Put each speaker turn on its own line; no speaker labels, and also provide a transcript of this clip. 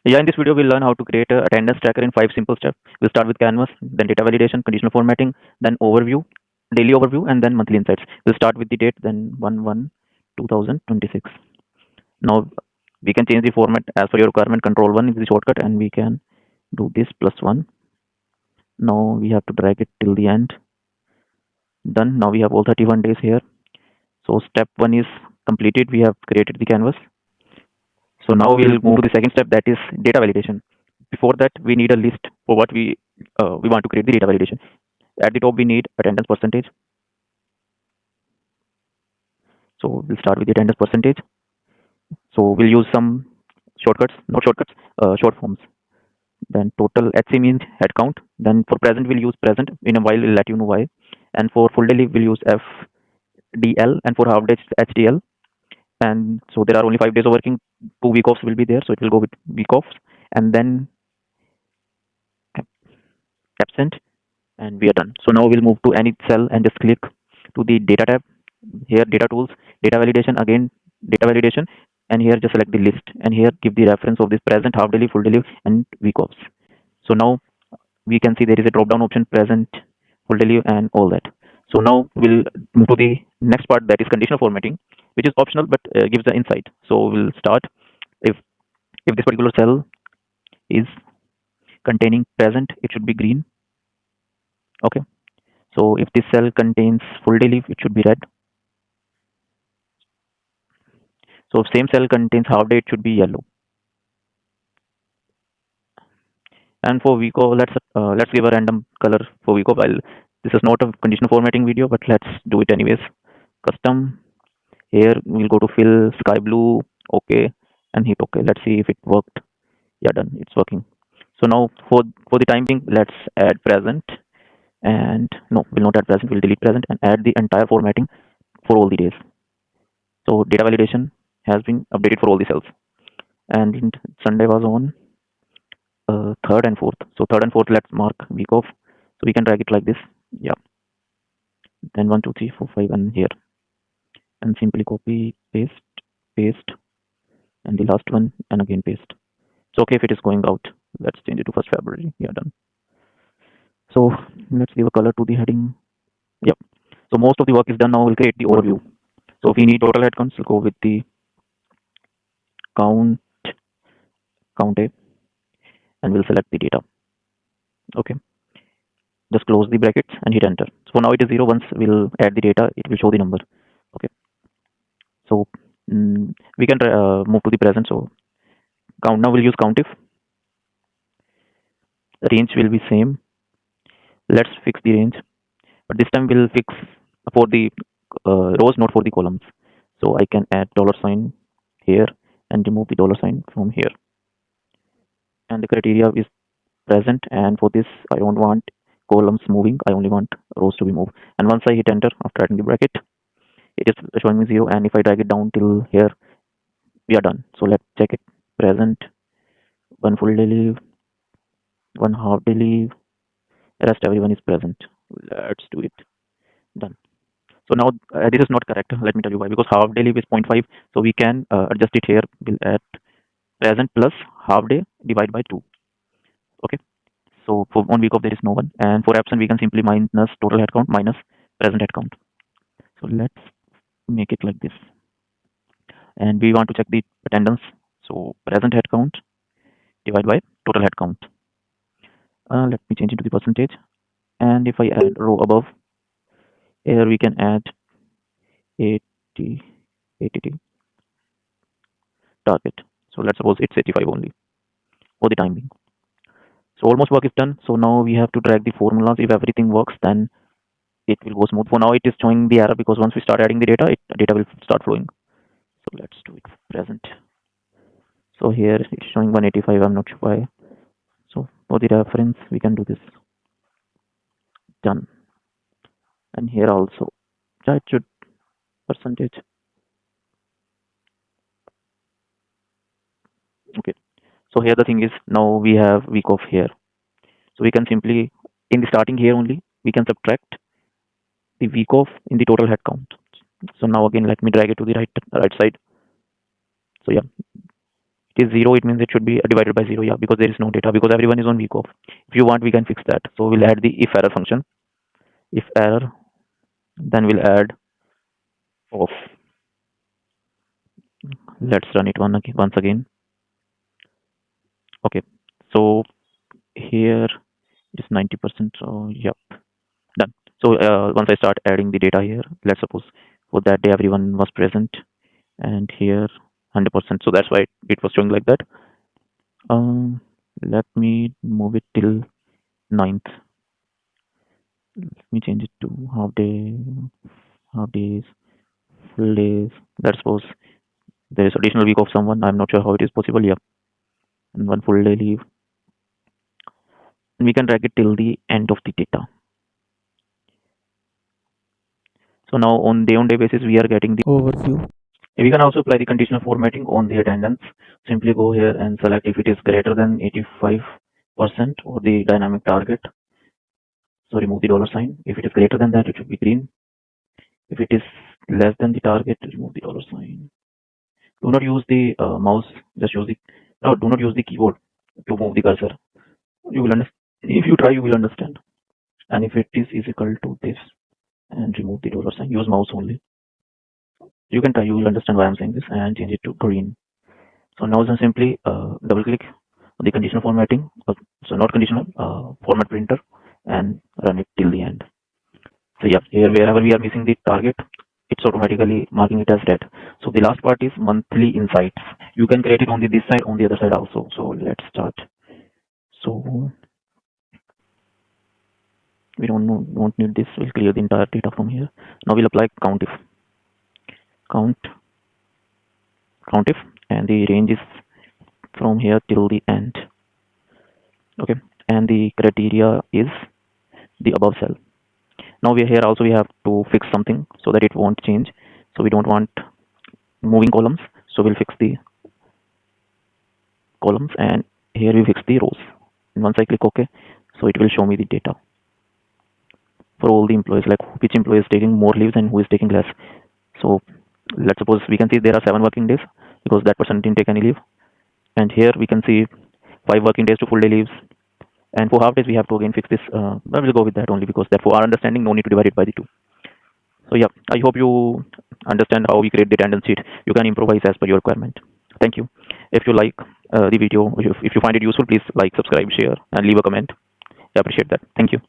Yeah, in this video, we'll learn how to create a attendance tracker in 5 simple steps. We'll start with Canvas, then data validation, conditional formatting, then overview, daily overview, and then monthly insights. We'll start with the date, then 1/1/2026. Now, we can change the format as per your requirement. Control 1 is the shortcut, and we can do this +1. Now, we have to drag it till the end. Done. Now, we have all 31 days here. So, step 1 is completed. We have created the canvas. So now we'll move to the second step, that is data validation. Before that, we need a list for what we want to create the data validation. At the top, we need attendance percentage. So we'll start with the attendance percentage. So we'll use some shortcuts, not shortcuts, short forms. Then total HC means head count. Then for present, we'll use present. In a while, we'll let you know why. And for full day leave, we'll use FDL. And for half day, HDL. And so there are only 5 days of working. 2 week offs will be there. So it will go with week offs. And then absent, and we are done. So now we'll move to any cell and just click to the data tab. Here data tools, data validation, again data validation, and here just select the list, and here give the reference of this present, half daily, full daily, and week offs. So now we can see there is a drop down option, present, full daily, and all that. So now we'll move to the next part, that is conditional formatting, which is optional but gives the insight. So we'll start if this particular cell is containing present, it should be green. Okay. So if this cell contains full day leave, it should be red. So if same cell contains half day, it should be yellow. And for week off, let's give a random color for week off. This is not a conditional formatting video, but let's do it anyways. Custom. Here we'll go to fill sky blue. Okay, and hit OK. Let's see if it worked. Yeah, done. It's working. So now for the time being, let's add present. And no, we'll not add present. We'll delete present and add the entire formatting for all the days. So data validation has been updated for all the cells. And Sunday was on 3rd and 4th. So 3rd and 4th, let's mark week off. So we can drag it like this. Yeah. Then 1, 2, 3, 4, 5, and here. And simply copy, paste, and the last one, and again paste. It's okay if it is going out. Let's change it to 1st February. Yeah, done. So let's give a color to the heading. Yep. So most of the work is done now. We'll create the overview. So if we need total headcounts, we'll go with the COUNTIF, and we'll select the data. Okay. Just close the brackets and hit enter. So now it is 0. Once we'll add the data, it will show the number. Okay. So we can move to the present. So count, now we'll use COUNTIF. The range will be same. Let's fix the range, but this time we'll fix for the rows, not for the columns. So I can add $sign here and remove the $sign from here. And the criteria is present, and for this I don't want columns moving, I only want rows to be moved. And once I hit enter after adding the bracket, it is showing me 0, and if I drag it down till here, we are done. So let's check it. Present, 1 full day leave, 1 half day leave, rest everyone is present. Let's do it. Done. So now this is not correct. Let me tell you why. Because half day leave is 0.5, so we can adjust it here. We'll add present plus half day divided by 2. Okay. So for 1 week off there is no one, and for absent we can simply minus total headcount minus present headcount. So let's make it like this, and we want to check the attendance. So present headcount divided by total headcount. Let me change it to the percentage, and if I add row above, here we can add 80 target. So let's suppose it's 85 only for the time being. So almost work is done. So now we have to drag the formulas. If everything works, then it will go smooth. For now it is showing the error, because once we start adding the data, data will start flowing. So let's do it present. So here it's showing 185. I'm not sure why. So for the reference, we can do this. Done. And here also, it should percentage. Okay. So here the thing is, now we have week off here. So we can simply, in the starting here only, we can subtract the week off in the total head count. So now again, let me drag it to the right side. So yeah, it is 0, it means it should be divided by 0. Yeah, because there is no data, because everyone is on week off. If you want, we can fix that. So we'll add the if error function. If error, then we'll add off. Let's run it once again. Okay, so here it is 90%. So yep, done. So once I start adding the data here, let's suppose for that day everyone was present, and here 100%. So that's why it was showing like that. Let me move it till 9th. Let me change it to half days, full days. Let's suppose there is additional week of someone. I'm not sure how it is possible. Yeah, and one full day leave. And we can drag it till the end of the data. So now on day basis, we are getting the
overview.
We can also apply the conditional formatting on the attendance. Simply go here and select if it is greater than 85% or the dynamic target. So remove the dollar sign. If it is greater than that, it should be green. If it is less than the target, remove the dollar sign. Do not use the mouse. Just use the no. Do not use the keyboard to move the cursor. You will understand. If you try, you will understand. And if it is equal to this, and remove the dollar sign. Use mouse only. You can try. You will understand why I'm saying this, and change it to green. So now just simply double click on the conditional formatting. So not conditional format printer, and run it till the end. So yeah, here wherever we are missing the target, it's automatically marking it as red. So the last part is monthly insights. You can create it on this side, on the other side also. So let's start. So we don't need this. We'll clear the entire data from here. Now we'll apply COUNTIF. COUNTIF, and the range is from here till the end. Okay, and the criteria is the above cell. Now we here also we have to fix something so that it won't change. So we don't want moving columns. So we'll fix the columns, and here we fix the rows. And once I click OK, so it will show me the data for all the employees, like which employee is taking more leaves and who is taking less. So let's suppose we can see there are 7 working days because that person didn't take any leave. And here we can see 5 working days to full day leaves. And for half days, we have to again fix this. But we'll go with that only because that for our understanding, no need to divide it by the 2. So yeah, I hope you understand how we create the attendance sheet. You can improvise as per your requirement. Thank you. If you like the video, if you find it useful, please like, subscribe, share, and leave a comment. I appreciate that. Thank you.